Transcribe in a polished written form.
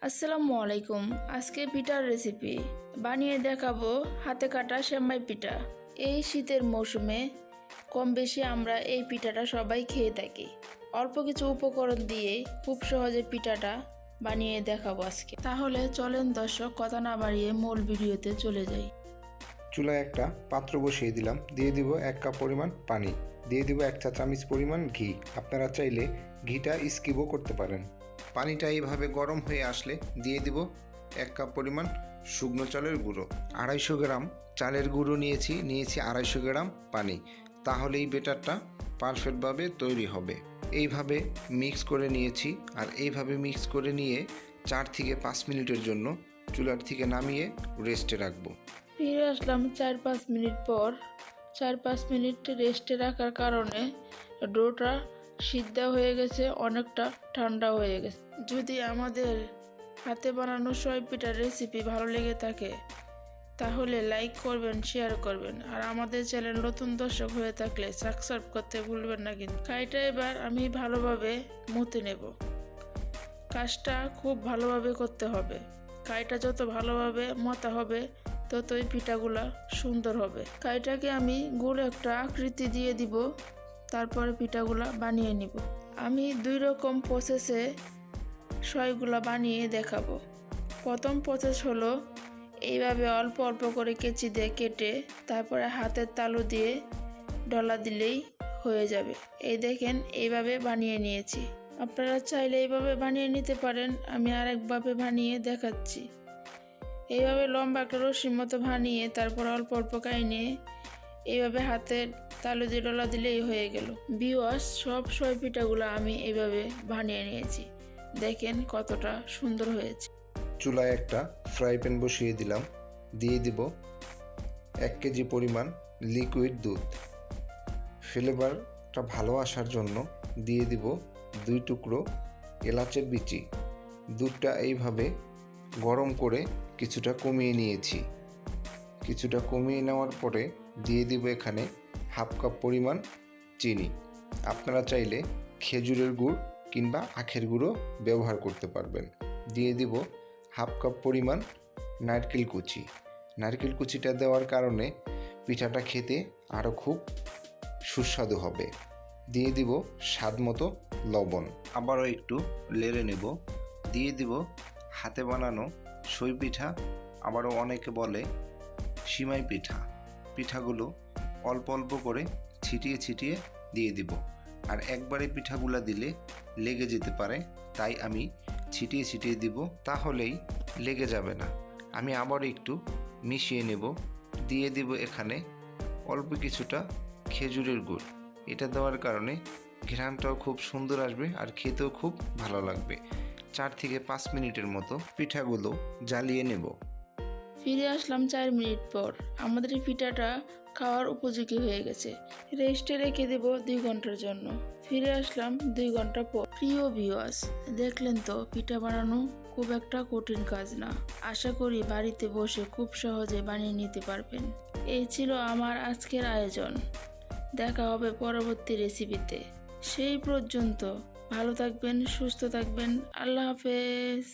আসসালামু আলাইকুম। আজকে পিঠার রেসিপি বানিয়ে দেখাবো হাতে কাটা সেমাই পিঠা। এই শীতের মৌসুমে কম বেশি আমরা এই পিঠাটা সবাই খেয়ে থাকি। অল্প কিছু উপকরণ দিয়ে খুব সহজে পিঠাটা বানিয়ে দেখাবো আজকে। তাহলে চলেন দর্শক, কথা না বাড়িয়ে মূল ভিডিওতে চলে যাই। চুলায় একটা পাত্র বসিয়ে দিলাম, দিয়ে দিব 1 কাপ পরিমাণ পানি, দিয়ে দিব 1 চা চামচ পরিমাণ ঘি। আপনারা চাইলে ঘিটা স্কিপও করতে পারেন। পানিটা এইভাবে গরম হয়ে আসলে দিয়ে দিব 1 কাপ পরিমাণ শুকনো চালের গুঁড়ো। 250 গ্রাম চালের গুঁড়ো নিয়েছি 250 গ্রাম পানি। তাহলেই ব্যাটারটা পারফেক্টভাবে তৈরি হবে। এইভাবে মিক্স করে নিয়েছি, আর এইভাবে মিক্স করে নিয়ে 4 থেকে 5 মিনিটের জন্য চুলার থেকে নামিয়ে রেস্টে রাখবো। ফিরে আসলাম 4-5 মিনিট পর। 4-5 মিনিট রেস্টে রাখার কারণে ডোটা সিদ্ধ হয়ে গেছে, অনেকটা ঠান্ডা হয়ে গেছে। যদি আমাদের হাতে বানানো সই পিঠার রেসিপি ভালো লেগে থাকে তাহলে লাইক করবেন, শেয়ার করবেন, আর আমাদের চ্যানেল নতুন দর্শক হয়ে থাকলে সাবস্ক্রাইব করতে ভুলবেন না। কিন্তু কাইটা এবার আমি ভালোভাবে মতে নেব। কাজটা খুব ভালোভাবে করতে হবে। কাইটা যত ভালোভাবে মতা হবে ততই পিঠাগুলা সুন্দর হবে। কাইটাকে আমি গোল একটা আকৃতি দিয়ে দিব, তারপরে পিঠাগুলা বানিয়ে নিব। আমি 2 রকম প্রসেসে সয়গুলা বানিয়ে দেখাবো। প্রথম প্রসেস হলো এইভাবে অল্প অল্প করে কেচি দিয়ে কেটে তারপরে হাতের তালু দিয়ে ডলা দিলেই হয়ে যাবে। এই দেখেন, এইভাবে বানিয়ে নিয়েছি। আপনারা চাইলে এইভাবে বানিয়ে নিতে পারেন। আমি আরেকভাবে বানিয়ে দেখাচ্ছি। এইভাবে লম্বা একটা রশির মতো বানিয়ে তারপর অল্প অল্প কাইনে এইভাবে হাতের তালু দিয়ে ডলা দিলেই হয়ে গেল। ভিউয়ার্স, সব সয় পিঠাগুলো আমি এইভাবে বানিয়ে নিয়েছি। দেখেন কতটা সুন্দর হয়েছে। চুলায় একটা ফ্রাই প্যান বসিয়ে দিলাম, দিয়ে দিব 1 কেজি পরিমাণ লিকুইড দুধ। ফ্লেভারটা ভালো আসার জন্য দিয়ে দিব 2 টুকরো এলাচের বিচি। দুধটা এইভাবে গরম করে কিছুটা কমিয়ে নিয়েছি। কিছুটা কমিয়ে নেওয়ার পরে দিয়ে দিব এখানে 1/2 কাপ পরিমাণ চিনি। আপনারা চাইলে খেজুরের গুড় কিংবা আখের গুঁড়ো ব্যবহার করতে পারবেন। দিয়ে দিব 1/2 কাপ পরিমাণ নারকেল কুচি। নারকেল কুচিটা দেওয়ার কারণে পিঠাটা খেতে আরও খুব সুস্বাদু হবে। দিয়ে দিব স্বাদ মতো লবণ। আবারও একটু নেড়ে নেব। দিয়ে দিব হাতে বানানো সই পিঠা, আবারও অনেকে বলে সিমাই পিঠা। পিঠাগুলো অল্প অল্প করে ছিটিয়ে ছিটিয়ে দিয়ে দিব। আর একবারে পিঠাগুলা দিলে লেগে যেতে পারে, তাই আমি ছিটিয়ে ছিটিয়ে দিব, তাহলেই লেগে যাবে না। আমি আবার একটু মিশিয়ে নেব। দিয়ে দিব এখানে অল্প কিছুটা খেজুরের গুড়। এটা দেওয়ার কারণে ঘ্রাণটাও খুব সুন্দর আসবে আর খেতেও খুব ভালো লাগবে। 4 থেকে 5 মিনিটের মতো পিঠাগুলো জ্বালিয়ে নেব। ফিরে আসলাম 4 মিনিট পর। আমাদের এই পিঠাটা খাওয়ার উপযোগী হয়ে গেছে। রেস্টে রেখে দেব 2 ঘন্টার জন্য। ফিরে আসলাম 2 ঘন্টা পর। প্রিয় ভিউয়ার্স, দেখলেন তো পিঠা বানানো খুব একটা কঠিন কাজ না। আশা করি বাড়িতে বসে খুব সহজে বানিয়ে নিতে পারবেন। এই ছিল আমার আজকের আয়োজন। দেখা হবে পরবর্তী রেসিপিতে। সেই পর্যন্ত ভালো থাকবেন, সুস্থ থাকবেন। আল্লাহ হাফেজ।